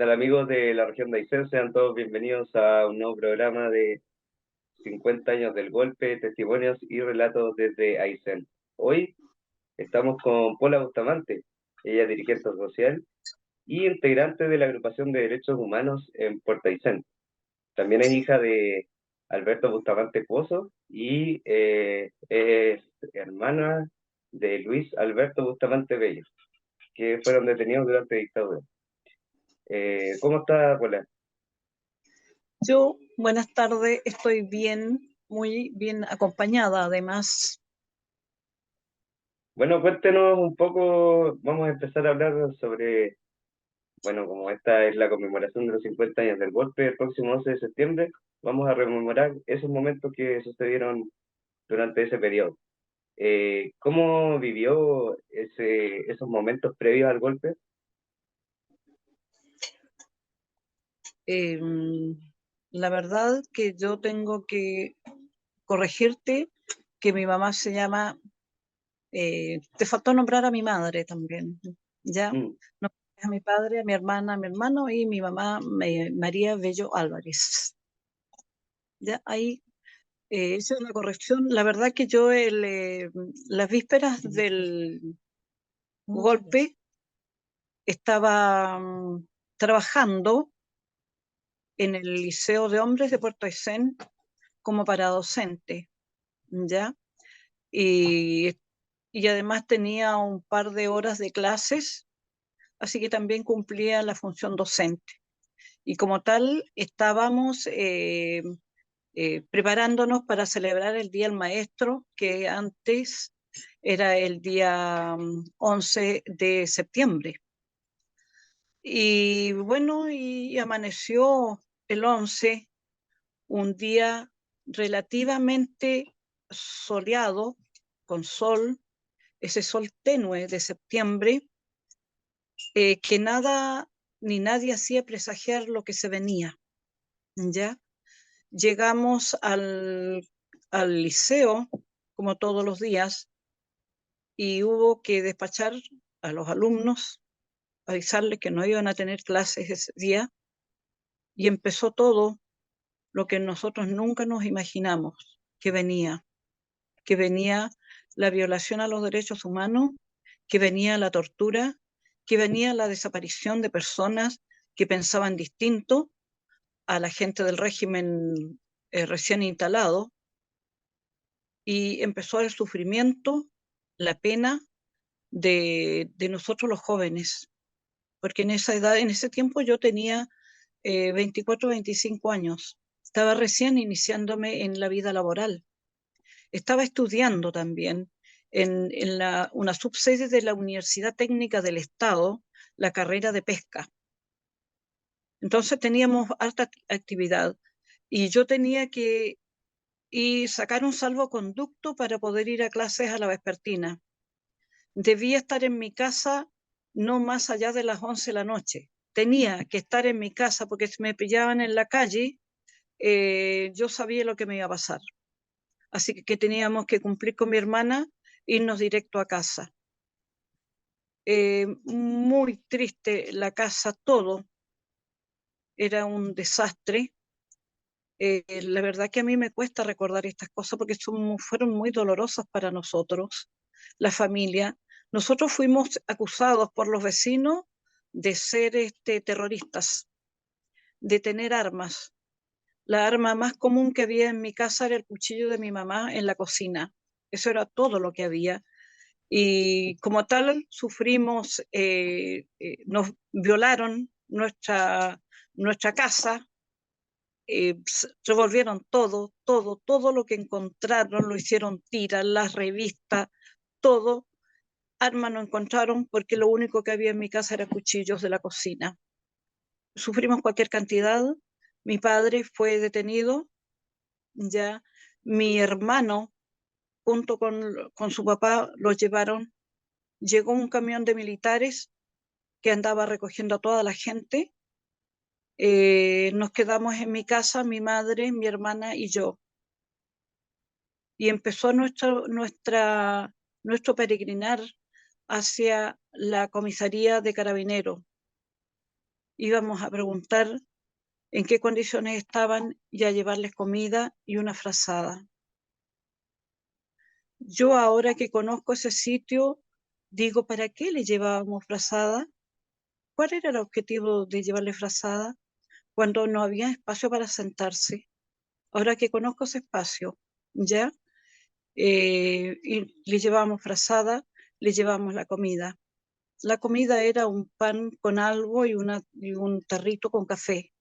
tal amigos de la región de Aysén? Sean todos bienvenidos a un nuevo programa de 50 años del golpe, testimonios y relatos desde Aysén. Hoy estamos con Paula Bustamante, ella es dirigente social y integrante de la agrupación de derechos humanos en Puerto Aysén. También es hija de Alberto Bustamante Pozo y es hermana de Luis Alberto Bustamante Bello, que fueron detenidos durante la dictadura. ¿Cómo está, Paula? Yo, buenas tardes, estoy bien, muy bien acompañada además. Bueno, cuéntenos un poco, vamos a empezar a hablar sobre, bueno, como esta es la conmemoración de los 50 años del golpe, el próximo 11 de septiembre, vamos a rememorar esos momentos que sucedieron durante ese periodo. ¿Cómo vivió esos momentos previos al golpe? Eh, la verdad que yo tengo que corregirte que mi mamá se llama, te faltó nombrar a mi madre también, ¿ya? Mm. No, a mi padre, a mi hermana, a mi hermano y mi mamá, María Bello Álvarez. Ya ahí hice una corrección. La verdad que yo las vísperas del golpe estaba trabajando en el Liceo de Hombres de Puerto Aysén como para docente, ¿ya? Y, y además tenía un par de horas de clases, así que también cumplía la función docente. Y como tal, estábamos preparándonos para celebrar el Día del Maestro, que antes era el día 11 de septiembre. Y bueno, y amaneció el 11, un día relativamente soleado, con sol, ese sol tenue de septiembre, que nada ni nadie hacía presagiar lo que se venía, ¿ya? Llegamos al liceo, como todos los días, y hubo que despachar a los alumnos, avisarles que no iban a tener clases ese día, y empezó todo lo que nosotros nunca nos imaginamos que venía la violación a los derechos humanos, que venía la tortura, que venía la desaparición de personas que pensaban distinto a la gente del régimen recién instalado, y empezó el sufrimiento, la pena de nosotros los jóvenes, porque en esa edad, en ese tiempo yo tenía 24, 25 años, estaba recién iniciándome en la vida laboral. Estaba estudiando también en una subsede de la Universidad Técnica del Estado, la carrera de pesca. Entonces teníamos alta actividad y yo tenía que sacar un salvoconducto para poder ir a clases a la vespertina. Debía estar en mi casa no más allá de las 11 de la noche. Tenía que estar en mi casa porque si me pillaban en la calle, yo sabía lo que me iba a pasar. Así que teníamos que cumplir con mi hermana, irnos directo a casa. Muy triste la casa, todo era un desastre. La verdad que a mí me cuesta recordar estas cosas porque fueron muy dolorosas para nosotros, la familia. Nosotros fuimos acusados por los vecinos de ser terroristas, de tener armas. La arma más común que había en mi casa era el cuchillo de mi mamá en la cocina. Eso era todo lo que había. Y como tal, sufrimos, nos violaron nuestra casa, revolvieron todo lo que encontraron, lo hicieron tiras, las revistas, todo. Armas no encontraron porque lo único que había en mi casa era cuchillos de la cocina. Sufrimos cualquier cantidad. Mi padre fue detenido, ya mi hermano junto con su papá los llevaron. Llegó un camión de militares que andaba recogiendo a toda la gente. Nos quedamos en mi casa, mi madre, mi hermana y yo. Y empezó nuestro peregrinar hacia la comisaría de Carabineros. íbamos a preguntar en qué condiciones estaban y a llevarles comida y una frazada. Yo ahora que conozco ese sitio, digo, ¿para qué le llevábamos frazada? ¿Cuál era el objetivo de llevarle frazada? Cuando no había espacio para sentarse. Ahora que conozco ese espacio, ¿ya? Y le llevábamos frazada, le llevábamos la comida. La comida era un pan con algo y un tarrito con café.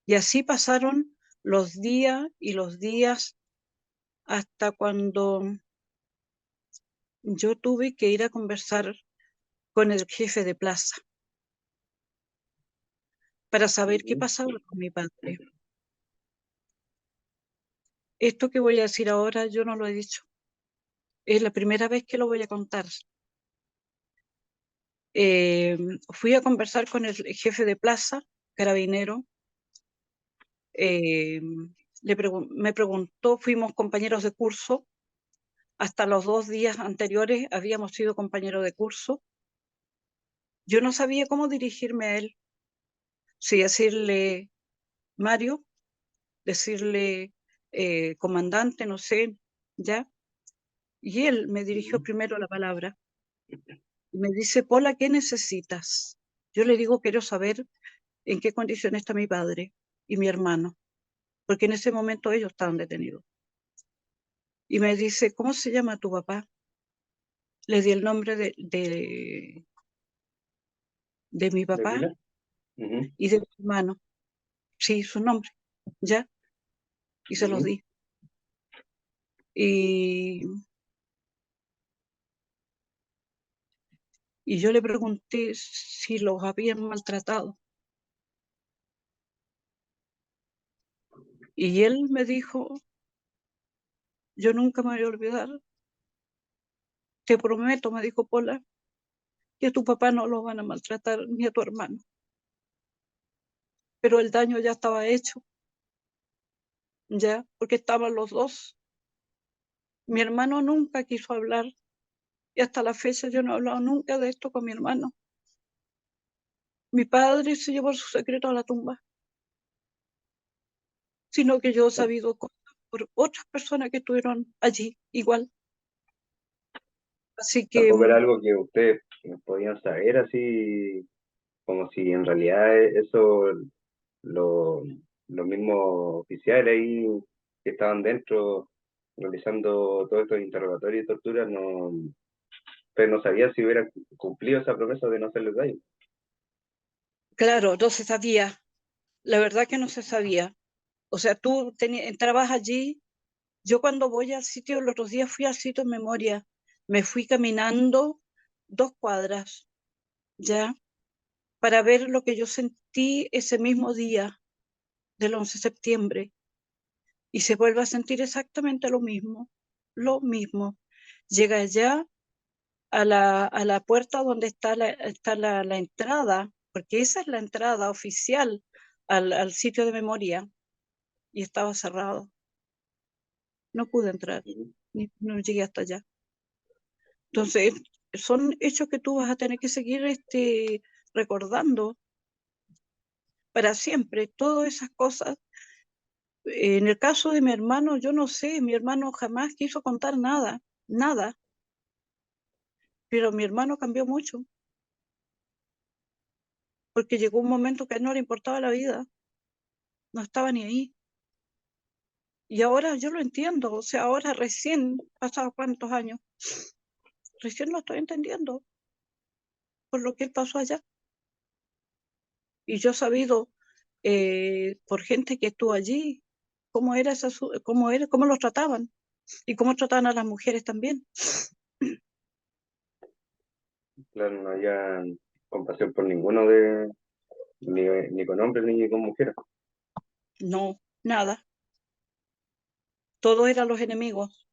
Y así pasaron los días y los días hasta cuando yo tuve que ir a conversar con el jefe de plaza para saber qué Ujú. pasaba con mi padre. Esto que voy a decir ahora yo no lo he dicho. Es la primera vez que lo voy a contar. Fui a conversar con el jefe de plaza, carabinero. eh, me preguntó, fuimos compañeros de curso. Hasta los 2 días anteriores habíamos sido compañeros de curso. Yo no sabía cómo dirigirme a él, si decirle Mario, decirle comandante, no sé, ¿ya? Y él me dirigió Ujú. primero la palabra. Me dice, Pola, ¿qué necesitas? Yo le digo, quiero saber en qué condición está mi padre y mi hermano, porque en ese momento ellos estaban detenidos. Y me dice, ¿cómo se llama tu papá? Le di el nombre de mi ¿De papá Pilar? Ujú. y de mi hermano. Sí, su nombre, ¿ya? Y se los Ujú. di. Y, y yo le pregunté si los habían maltratado. Y él me dijo, yo nunca me voy a olvidar, te prometo, me dijo Pola, que a tu papá no lo van a maltratar ni a tu hermano. Pero el daño ya estaba hecho, ya, porque estaban los dos. Mi hermano nunca quiso hablar y hasta la fecha yo no he hablado nunca de esto con mi hermano. Mi padre se llevó su secreto a la tumba, sino que yo he sabido cosas por otras personas que estuvieron allí igual. Así que Tampoco era algo que ustedes podían saber así, como si en realidad eso, lo- los mismos oficiales ahí que estaban dentro realizando todos estos interrogatorios y torturas, no, ustedes no sabían si hubieran cumplido esa promesa de no hacerles daño. claro, no se sabía, la verdad que no se sabía. O sea, tú entrabas allí, yo cuando voy al sitio, los otros días fui al sitio en memoria, me fui caminando 2 cuadras, ¿ya? Para ver lo que yo sentí ese mismo día del 11 de septiembre. Y se vuelve a sentir exactamente lo mismo, lo mismo. Llega allá a la puerta donde está la entrada, porque esa es la entrada oficial al sitio de memoria, y estaba cerrado. No pude entrar, Ujú. no llegué hasta allá. Entonces, son hechos que tú vas a tener que seguir recordando para siempre, todas esas cosas. En el caso de mi hermano, yo no sé, mi hermano jamás quiso contar nada, nada, pero mi hermano cambió mucho, porque llegó un momento que a él no le importaba la vida, no estaba ni ahí. Y ahora yo lo entiendo, o sea, ahora recién, pasados cuántos años, recién lo estoy entendiendo por lo que él pasó allá. Y yo he sabido por gente que estuvo allí, cómo era cómo los trataban y cómo trataban a las mujeres también. Claro, no había compasión por ninguno ni, ni con hombres ni con mujeres. No, nada, todos eran los enemigos.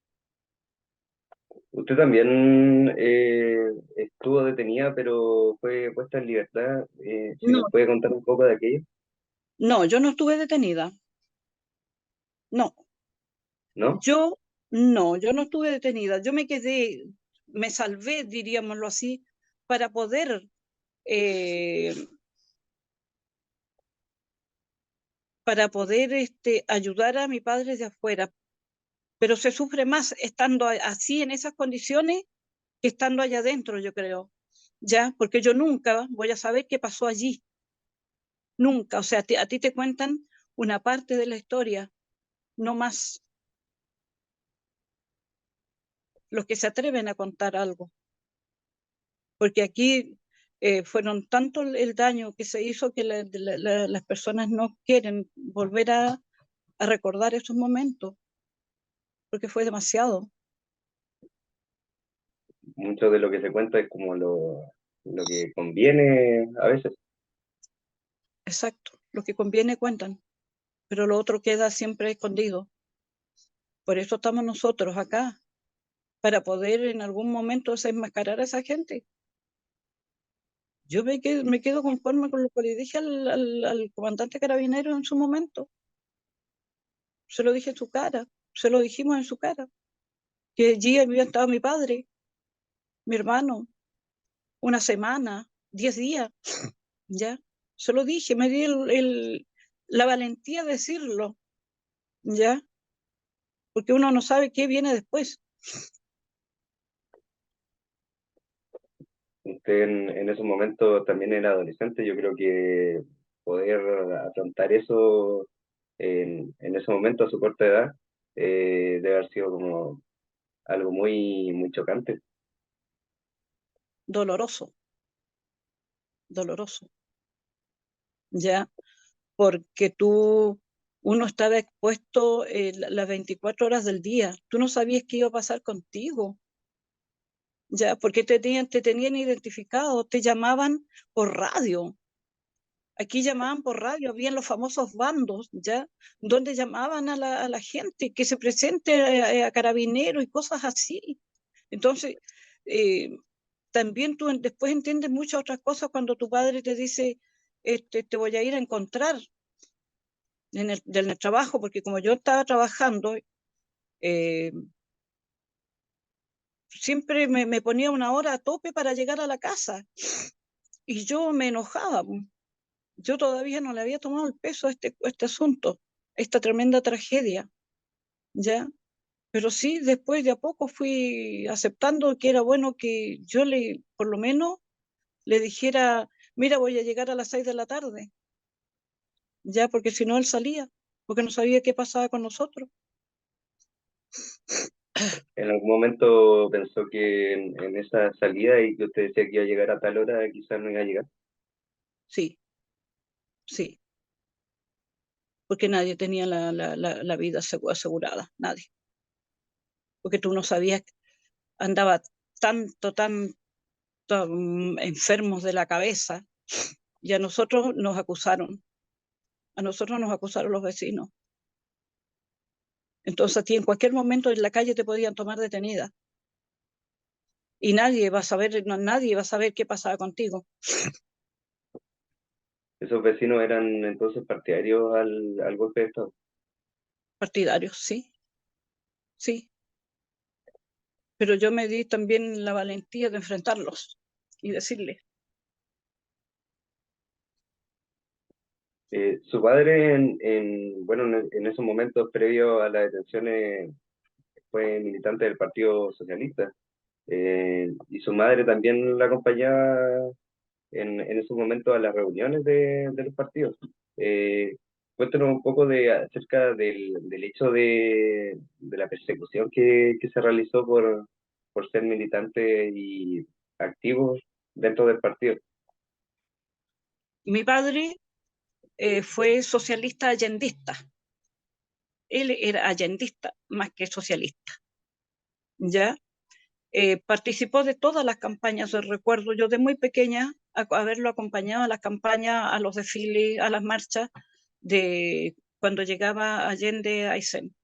Usted también estuvo detenida, pero fue puesta en libertad. Si No, nos puede contar un poco de aquello, no, yo no estuve detenida, no, ¿no? yo no estuve detenida, yo me quedé, me salvé, diríamoslo así, para poder eh, para poder ayudar a mi padre de afuera. Pero se sufre más estando así en esas condiciones que estando allá adentro, yo creo. ¿Ya? Porque yo nunca voy a saber qué pasó allí. Nunca. O sea, a ti te cuentan una parte de la historia, no más. Los que se atreven a contar algo. Porque aquí fueron tanto el daño que se hizo que las personas no quieren volver a recordar esos momentos, porque fue demasiado. Mucho de lo que se cuenta es como lo que conviene a veces. Exacto. Lo que conviene cuentan, pero lo otro queda siempre escondido. Por eso estamos nosotros acá, para poder en algún momento desenmascarar a esa gente. Yo me quedo conforme con lo que le dije al comandante carabinero en su momento. Se lo dije en su cara, se lo dijimos en su cara, que allí había estado mi padre, mi hermano, una semana, 10 días, ¿ya? Se lo dije, me di la valentía de decirlo, ¿ya? Porque uno no sabe qué viene después. Usted en esos momentos también era adolescente, yo creo que poder afrontar eso en ese momento a su corta edad debe haber sido como algo muy chocante. Doloroso, doloroso, ¿ya? Porque uno estaba expuesto las 24 horas del día. Tú no sabías qué iba a pasar contigo, ¿ya? Porque te tenían identificado, te llamaban por radio. Aquí llamaban por radio, habían los famosos bandos, ¿ya? Donde llamaban a la gente que se presente a carabineros y cosas así. Entonces, eh, también tú después entiendes muchas otras cosas cuando tu padre te dice, te voy a ir a encontrar en el trabajo, porque como yo estaba trabajando, eh, siempre me ponía una hora a tope para llegar a la casa y yo me enojaba. Yo todavía no le había tomado el peso a este asunto, esta tremenda tragedia, ¿ya? Pero sí, después de a poco fui aceptando que era bueno que yo por lo menos, le dijera, mira, voy a llegar a las 6 de la tarde, ya, porque si no él salía, porque no sabía qué pasaba con nosotros. En algún momento pensó que en esa salida y que usted decía que iba a llegar a tal hora, quizás no iba a llegar. Sí, sí, porque nadie tenía la vida asegurada, nadie, porque tú no sabías, andaba tanto enfermos de la cabeza, y a nosotros nos acusaron los vecinos. Entonces a ti en cualquier momento en la calle te podían tomar detenida y nadie va a saber, nadie va a saber qué pasaba contigo. Esos vecinos eran entonces partidarios al golpe de Estado. Partidarios, sí, sí, pero yo me di también la valentía de enfrentarlos y decirles, Su padre, bueno, en esos momentos previos a las detenciones, fue militante del Partido Socialista. Y su madre también la acompañaba en esos momentos a las reuniones de los partidos. Eh, Cuéntanos un poco acerca del hecho de la persecución que se realizó por ser militante y activos dentro del partido. mi padre fue socialista allendista, él era allendista más que socialista, ¿ya? Participó de todas las campañas, recuerdo yo de muy pequeña haberlo acompañado a las campañas, a los desfiles, a las marchas de cuando llegaba Allende a Aysén.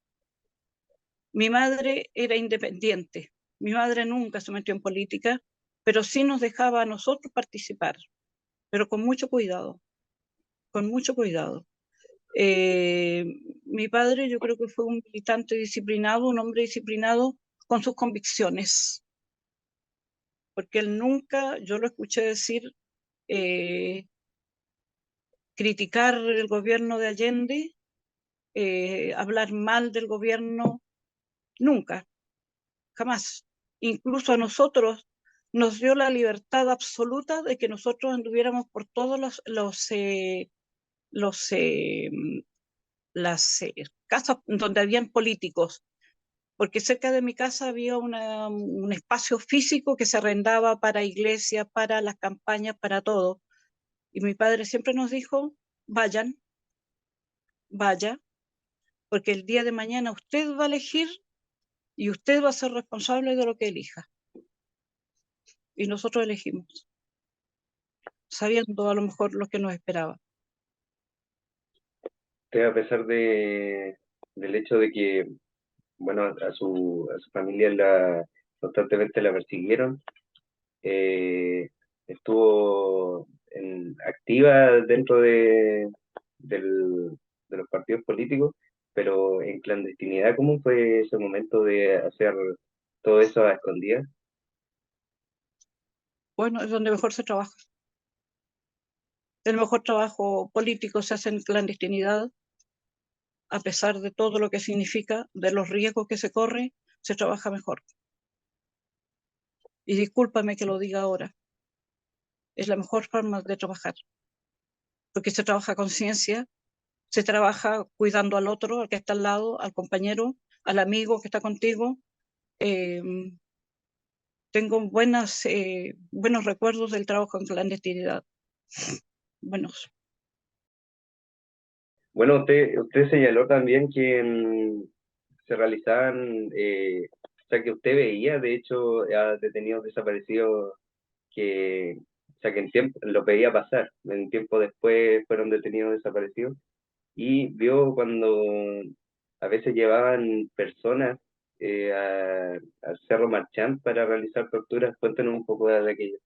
Mi madre era independiente, mi madre nunca se metió en política, pero sí nos dejaba a nosotros participar, pero con mucho cuidado, con mucho cuidado. Eh, Mi padre yo creo que fue un militante disciplinado, un hombre disciplinado con sus convicciones, porque él nunca, yo lo escuché decir, eh, criticar el gobierno de Allende, hablar mal del gobierno, nunca, jamás. Incluso a nosotros nos dio la libertad absoluta de que nosotros anduviéramos por todos los las casas donde habían políticos, porque cerca de mi casa había un espacio físico que se arrendaba para iglesias, para las campañas, para todo. Y mi padre siempre nos dijo, vayan, vaya, porque el día de mañana usted va a elegir y usted va a ser responsable de lo que elija. Y nosotros elegimos, sabiendo a lo mejor lo que nos esperaba. Usted, a pesar del hecho de que, bueno, a su familia constantemente la persiguieron, estuvo activa dentro del- de los partidos políticos, pero en clandestinidad. ¿Cómo fue ese momento de hacer todo eso a escondidas? Bueno, es donde mejor se trabaja. El mejor trabajo político se hace en clandestinidad, a pesar de todo lo que significa, de los riesgos que se corre, se trabaja mejor. Y discúlpame que lo diga ahora, es la mejor forma de trabajar, porque se trabaja con ciencia, se trabaja cuidando al otro, al que está al lado, al compañero, al amigo que está contigo. Eh, Tengo buenos recuerdos del trabajo en clandestinidad. Buenos. Bueno, usted señaló también que se realizaban, o sea, que usted veía, de hecho, a detenidos desaparecidos o sea, que en tiempo, lo veía pasar, en tiempo después fueron detenidos desaparecidos, y vio cuando a veces llevaban personas al Cerro Marchán para realizar torturas. Cuéntanos un poco de aquello.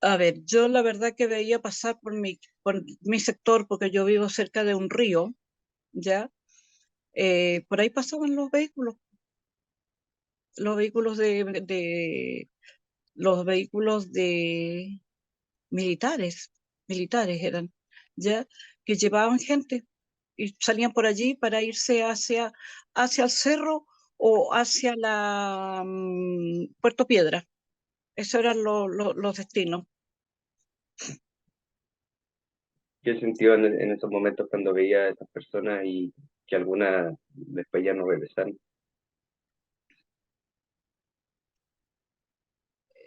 A ver, yo la verdad que veía pasar por mi sector, porque yo vivo cerca de un río, ¿ya? Por ahí pasaban los vehículos los vehículos de militares eran, ¿ya? Que llevaban gente y salían por allí para irse hacia el cerro o hacia Puerto Piedra. Esos eran los destinos. ¿Qué sintió en esos momentos cuando veía a esas personas y que algunas después ya no regresaron?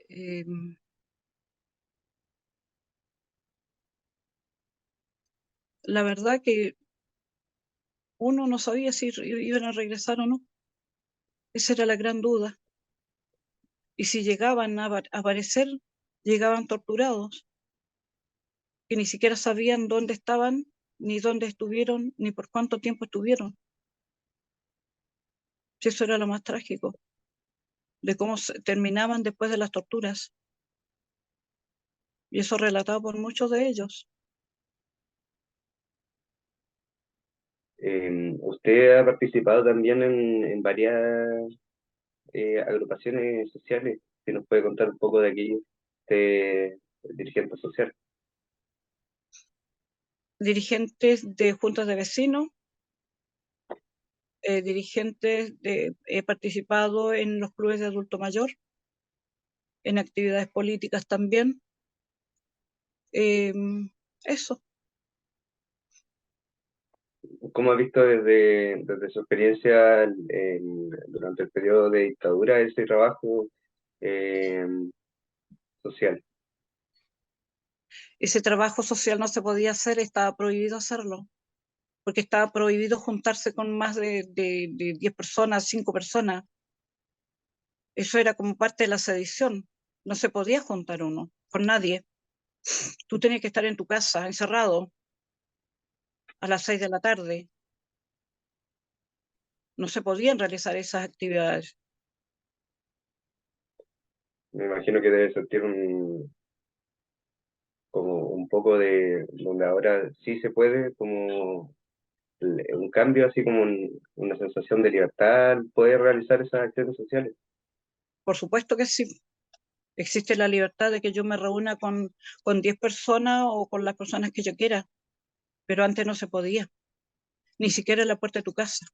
Eh, la verdad que uno no sabía si iban a regresar o no. Esa era la gran duda. Y si llegaban a aparecer, llegaban torturados, que ni siquiera sabían dónde estaban, ni dónde estuvieron, ni por cuánto tiempo estuvieron. Si eso era lo más trágico, de cómo terminaban después de las torturas. Y eso relatado por muchos de ellos. Usted ha participado también en varias agrupaciones sociales. Si nos puede contar un poco de aquello, de dirigente social. Dirigentes de juntas de vecinos, he participado en los clubes de adulto mayor, en actividades políticas también. Eh, Eso. ¿Cómo ha visto desde su experiencia durante el periodo de dictadura ese trabajo eh, social? Ese trabajo social no se podía hacer, estaba prohibido hacerlo, porque estaba prohibido juntarse con más de 10 personas, 5 personas. Eso era como parte de la sedición. No se podía juntar uno con nadie. Tú tenías que estar en tu casa, encerrado, a las 6 de la tarde. No se podían realizar esas actividades. Me imagino que debe sentir como un poco de donde ahora sí se puede, como un cambio, así como una sensación de libertad, poder realizar esas acciones sociales. Por supuesto que sí, Existe la libertad de que yo me reúna con 10 personas o con las personas que yo quiera, pero antes no se podía, ni siquiera en la puerta de tu casa,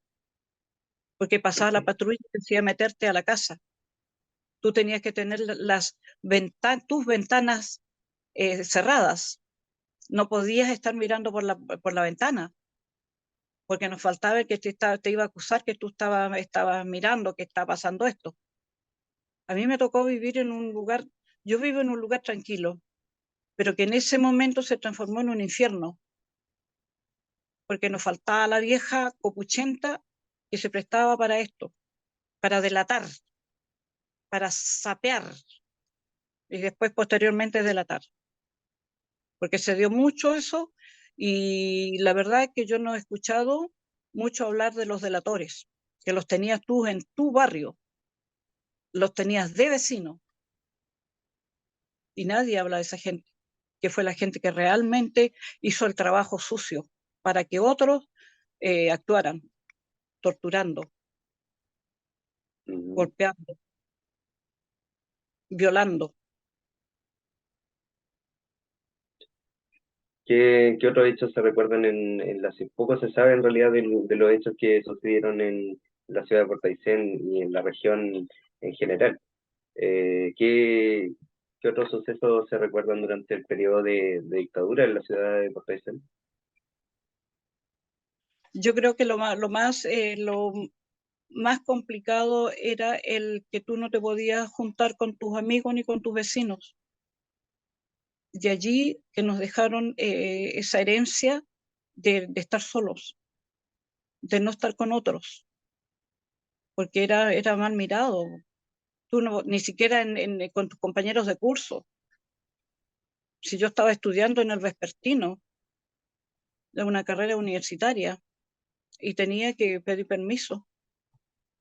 porque pasaba la patrulla y te decía meterte a la casa. Tú tenías que tener tus ventanas cerradas. No podías estar mirando por la ventana, porque nos faltaba el que te iba a acusar que tú estabas mirando que está pasando esto. A mí me tocó vivir en un lugar, yo vivo en un lugar tranquilo, pero que en ese momento se transformó en un infierno, porque nos faltaba la vieja copuchenta que se prestaba para esto, para delatar, para sapear y después posteriormente delatar, porque se dio mucho eso y la verdad es que yo no he escuchado mucho hablar de los delatores, que los tenías tú en tu barrio, los tenías de vecino y nadie habla de esa gente, que fue la gente que realmente hizo el trabajo sucio para que otros actuaran, torturando, golpeando, violando. ¿Qué otros hechos se recuerdan poco se sabe en realidad de los hechos que sucedieron en la ciudad de Puerto Aysén y en la región en general? ¿Qué otros sucesos se recuerdan durante el periodo de dictadura en la ciudad de Puerto Aysén? Yo creo que lo más complicado era el que tú no te podías juntar con tus amigos ni con tus vecinos. De allí que nos dejaron esa herencia de estar solos, de no estar con otros, porque era mal mirado. Tú no, ni siquiera con tus compañeros de curso. Si yo estaba estudiando en el vespertino de una carrera universitaria y tenía que pedir permiso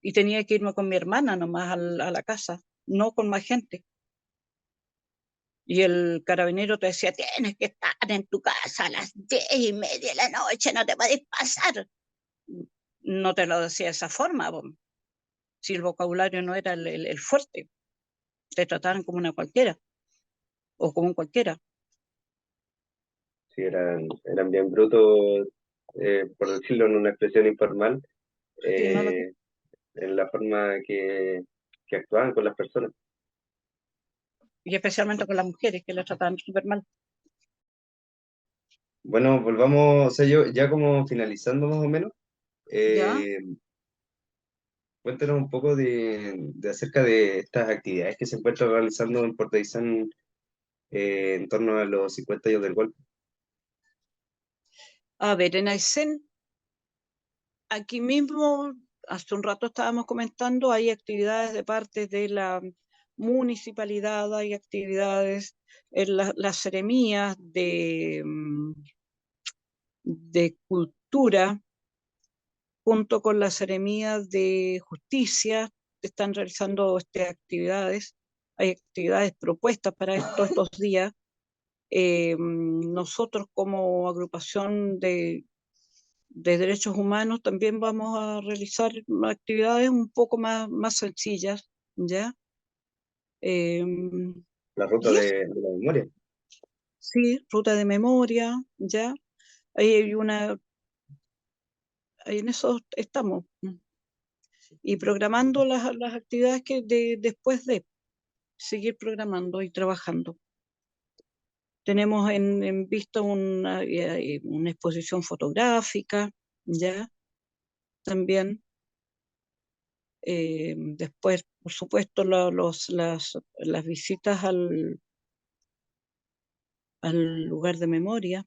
y tenía que irme con mi hermana nomás a la casa, no con más gente. Y el carabinero te decía, tienes que estar en tu casa a las 10:30 de la noche, no te puedes pasar. No te lo decía de esa forma, si el vocabulario no era el fuerte, te trataban como una cualquiera o como un cualquiera. Sí, eran bien brutos, por decirlo en una expresión informal, Sí, no lo, en la forma que actuaban con las personas. y especialmente con las mujeres que las trataban súper mal. Bueno, volvamos, o sea, yo ya como finalizando más o menos, ¿Ya? eh, cuéntanos un poco de acerca de estas actividades que se encuentran realizando en Puerto Aysén en torno a los 50 años del golpe. A ver, en Aysén, aquí mismo, hace un rato estábamos comentando, hay actividades de parte de la municipalidad, hay actividades en las seremías de cultura, junto con las seremías de justicia, están realizando actividades. Hay actividades propuestas para estos días. Nosotros como agrupación de derechos humanos también vamos a realizar actividades un poco más sencillas, ¿ya? Eh, La ruta y eso, de la memoria. sí, ruta de memoria, ¿ya? Ahí hay ahí en eso estamos. Y programando las actividades después de seguir programando y trabajando. Tenemos en vista una exposición fotográfica, ¿ya? También. Después, por supuesto, las visitas al lugar de memoria.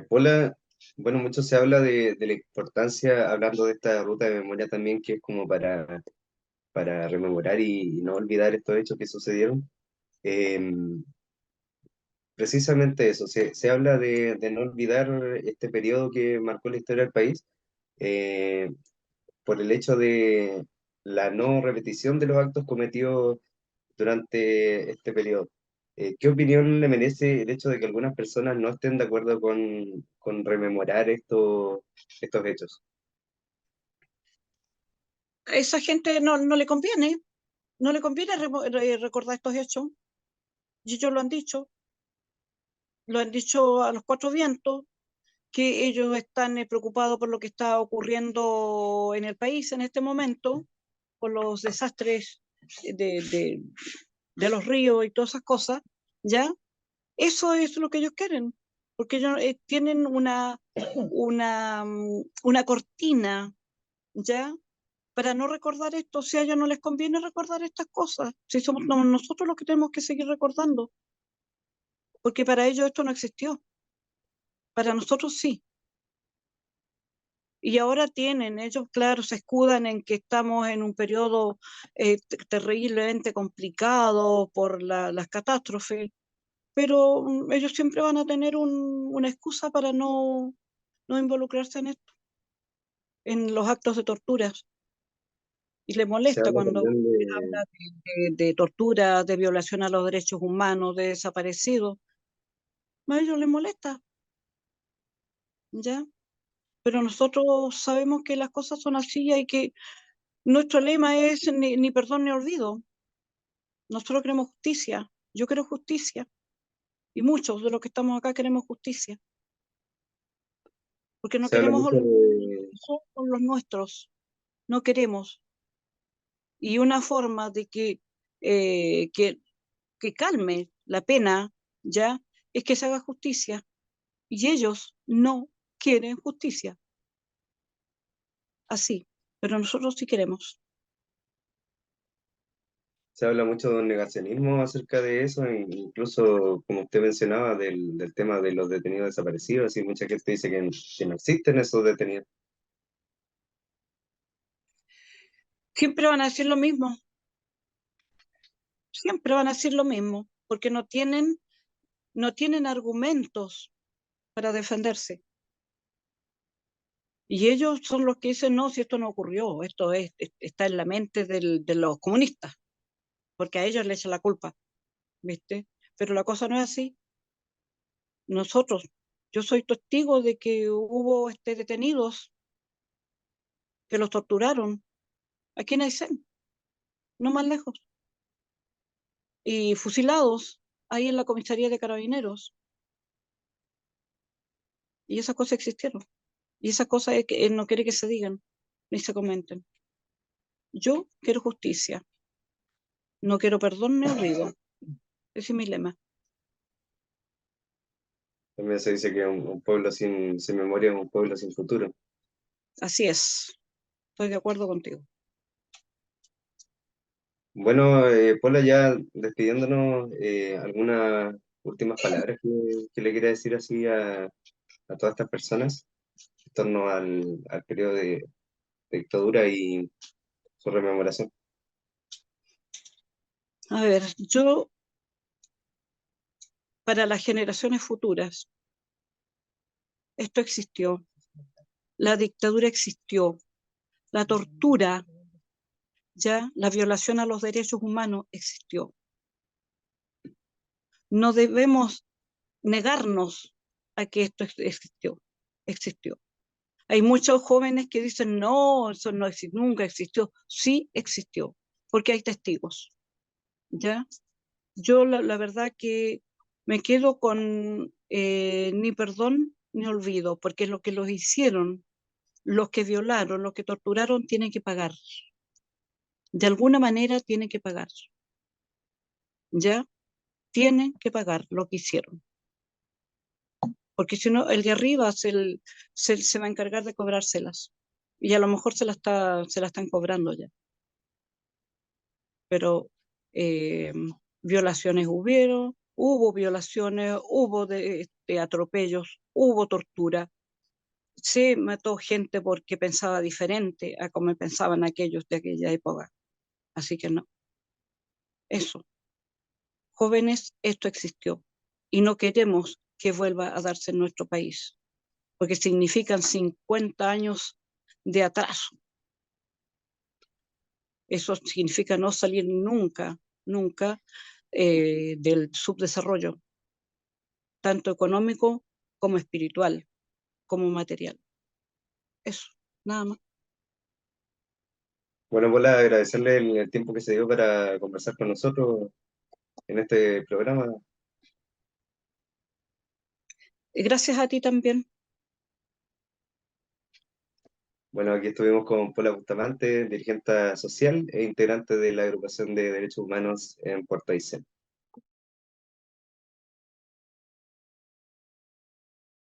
Paula, bueno, mucho se habla de la importancia, hablando de esta ruta de memoria también, que es como para rememorar y no olvidar estos hechos que sucedieron. Eh, Precisamente eso, se habla de no olvidar este periodo que marcó la historia del país, eh, por el hecho de la no repetición de los actos cometidos durante este periodo. ¿Qué opinión le merece el hecho de que algunas personas no estén de acuerdo con rememorar estos hechos? a esa gente no le conviene, no le conviene recordar estos hechos, y ellos lo han dicho a los cuatro vientos, que ellos están preocupados por lo que está ocurriendo en el país en este momento, por los desastres de, de, de los ríos y todas esas cosas, ¿ya? Eso es lo que ellos quieren, porque ellos tienen una cortina, ¿ya? Para no recordar esto, si a ellos no les conviene recordar estas cosas, si somos nosotros los que tenemos que seguir recordando, porque para ellos esto no existió, para nosotros sí. Y ahora tienen, ellos, claro, se escudan en que estamos en un periodo terriblemente complicado por las catástrofes, pero ellos siempre van a tener una excusa para no involucrarse en esto, en los actos de tortura. Y les Se molesta habla cuando también se habla de tortura, de violación a los derechos humanos, de desaparecidos. A ellos les molesta, ¿ya? Pero nosotros sabemos que las cosas son así y que nuestro lema es ni perdón ni olvido. Nosotros queremos justicia. Yo quiero justicia. Y muchos de los que estamos acá queremos justicia. Porque no se habla queremos mucho olvidar de, con los nuestros. No queremos. Y una forma de eh, que, que calme la pena, ¿ya? Es que se haga justicia. Y ellos no quieren justicia. Así. Pero nosotros sí queremos. se habla mucho de un negacionismo acerca de eso, e incluso como usted mencionaba del tema de los detenidos desaparecidos, y mucha gente dice que no existen esos detenidos. Siempre van a decir lo mismo. Siempre van a decir lo mismo. Porque no tienen argumentos para defenderse. Y ellos son los que dicen, no, si esto no ocurrió, esto está en la mente de los comunistas, porque a ellos les echan la culpa, ¿viste? Pero la cosa no es así. Nosotros, yo soy testigo de que hubo detenidos que los torturaron aquí en Aysén, no más lejos, y fusilados ahí en la comisaría de Carabineros. Y esas cosas existieron. Y esas cosas es que él no quiere que se digan ni se comenten. Yo quiero justicia, no quiero perdón ni olvido. Ese es mi lema. También se dice que un pueblo sin memoria es un pueblo sin futuro. Así es, estoy de acuerdo contigo. Bueno, Paula, ya despidiéndonos, algunas últimas palabras que le quiera decir así a todas estas personas en torno al periodo de dictadura y su rememoración. A ver, yo, para las generaciones futuras, esto existió, la dictadura existió, la tortura, ya, la violación a los derechos humanos existió. No debemos negarnos a que esto existió. Hay muchos jóvenes que dicen, no, eso no existió, nunca existió. Sí existió, porque hay testigos, ¿ya? Yo la verdad que me quedo con ni perdón ni olvido, porque lo que los hicieron, los que violaron, los que torturaron, tienen que pagar. De alguna manera tienen que pagar, ¿ya? Tienen que pagar lo que hicieron. Porque si no, el de arriba se va a encargar de cobrárselas. Y a lo mejor se la están cobrando ya. Pero eh, violaciones hubo violaciones, hubo atropellos, hubo tortura, se mató gente porque pensaba diferente a como pensaban aquellos de aquella época. Así que no, eso, jóvenes, esto existió y no queremos que vuelva a darse en nuestro país, porque significan 50 años de atraso. Eso significa no salir nunca, nunca del subdesarrollo, tanto económico como espiritual, como material. Eso, nada más. Bueno, Pola, agradecerle el tiempo que se dio para conversar con nosotros en este programa. Gracias a ti también. Bueno, aquí estuvimos con Pola Bustamante, dirigente social e integrante de la Agrupación de Derechos Humanos en Puerto Aysén.